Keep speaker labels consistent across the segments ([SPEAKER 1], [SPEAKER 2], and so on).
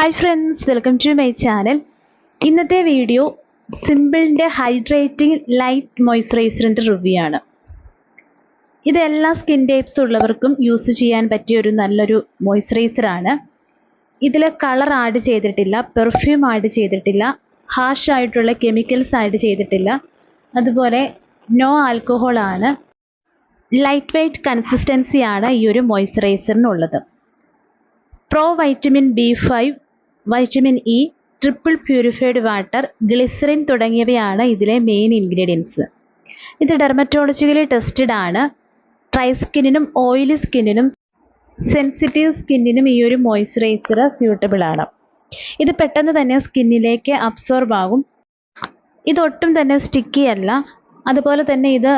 [SPEAKER 1] Hi friends, welcome to my channel. ഇന്നത്തെ video സിമ്പിളിൻ്റെ hydrating light മോയ്സ്ചറൈസറിൻ്റെ റിവ്യൂ ആണ്. ഇത് എല്ലാ സ്കിൻ ടൈപ്സ് ഉള്ളവർക്കും യൂസ് ചെയ്യാൻ പറ്റിയ ഒരു നല്ലൊരു മോയ്സ്ചറൈസറാണ്. ഇതിൽ കളർ ആഡ് ചെയ്തിട്ടില്ല, പെർഫ്യൂം ആഡ് ചെയ്തിട്ടില്ല, ഹാഷ് ആയിട്ടുള്ള കെമിക്കൽസ് ആഡ് ചെയ്തിട്ടില്ല. അതുപോലെ നോ ആൽക്കഹോൾ ആണ്. ലൈറ്റ് വെയ്റ്റ് കൺസിസ്റ്റൻസിയാണ് ഈ ഒരു മോയ്സ്ചറൈസറിനുള്ളത്. Pro vitamin B5, vitamin E, triple purified water, glycerin തുടങ്ങിയവയാണ് ഇതിലെ മെയിൻ ഇൻഗ്രീഡിയൻസ്. ഇത് ഡെർമറ്റോളജിക്കലി ടെസ്റ്റഡ് ആണ്. ഡ്രൈ സ്കിന്നിനും ഓയിലി സ്കിന്നിനും സെൻസിറ്റീവ് സ്കിന്നിനും ഈ ഒരു മോയ്സ്ചറൈസർ സ്യൂട്ടബിൾ ആണ്. ഇത് പെട്ടെന്ന് തന്നെ സ്കിന്നിലേക്ക് അബ്സോർബ് ആകും. ഇതൊട്ടും തന്നെ സ്റ്റിക്കി അല്ല. അതുപോലെ തന്നെ ഇത്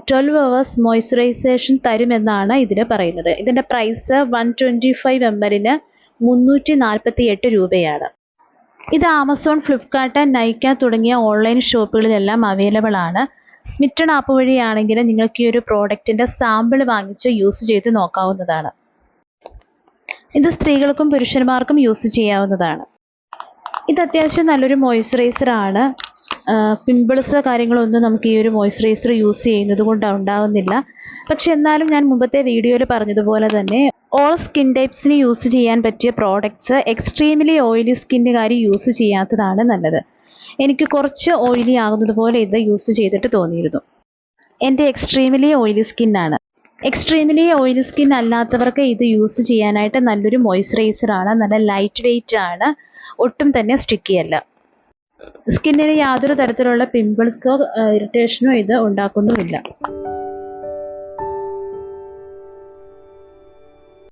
[SPEAKER 1] 12 hours മോയ്സ്ചറൈസേഷൻ തരുമെന്നാണ് ഇതിൽ പറയുന്നത്. ഇതിൻ്റെ പ്രൈസ് 125 ml-ന് 348 രൂപയാണ്. ഇത് ആമസോൺ, ഫ്ലിപ്കാർട്ട്, നൈക്ക തുടങ്ങിയ ഓൺലൈൻ ഷോപ്പുകളിലെല്ലാം അവൈലബിൾ ആണ്. സ്മിറ്റൺ ആപ്പ് വഴിയാണെങ്കിൽ നിങ്ങൾക്ക് ഈ ഒരു പ്രോഡക്റ്റിൻ്റെ സാമ്പിൾ വാങ്ങിച്ച് യൂസ് ചെയ്ത് നോക്കാവുന്നതാണ്. ഇത് സ്ത്രീകൾക്കും പുരുഷന്മാർക്കും യൂസ് ചെയ്യാവുന്നതാണ്. ഇത് അത്യാവശ്യം നല്ലൊരു മോയ്സ്ചറൈസർ ആണ്. പിമ്പിൾസ് കാര്യങ്ങളൊന്നും നമുക്ക് ഈ ഒരു മോയ്സ്ചറൈസർ യൂസ് ചെയ്യുന്നത് കൊണ്ട് ഉണ്ടാകുന്നില്ല. പക്ഷെ എന്നാലും ഞാൻ മുമ്പത്തെ വീഡിയോയിൽ പറഞ്ഞതുപോലെ തന്നെ ഓൾ സ്കിൻ ടൈപ്സിന് യൂസ് ചെയ്യാൻ പറ്റിയ പ്രോഡക്റ്റ്സ് എക്സ്ട്രീംലി ഓയിലി സ്കിന്നുകാർ യൂസ് ചെയ്യാത്തതാണ് നല്ലത്. എനിക്ക് കുറച്ച് ഓയിലി ആകുന്നത് പോലെ ഇത് യൂസ് ചെയ്തിട്ട് തോന്നിയിരുന്നു. എൻ്റെ എക്സ്ട്രീംലി ഓയിലി സ്കിന്നാണ്. എക്സ്ട്രീംലി ഓയിലി സ്കിൻ അല്ലാത്തവർക്ക് ഇത് യൂസ് ചെയ്യാനായിട്ട് നല്ലൊരു മോയ്സ്ചറൈസർ ആണ്. നല്ല ലൈറ്റ് വെയ്റ്റ് ആണ്, ഒട്ടും തന്നെ സ്റ്റിക്കി അല്ല. സ്കിന്നിന് യാതൊരു തരത്തിലുള്ള പിമ്പിൾസോ ഇറിറ്റേഷനോ ഇത് ഉണ്ടാക്കുന്നുമില്ല.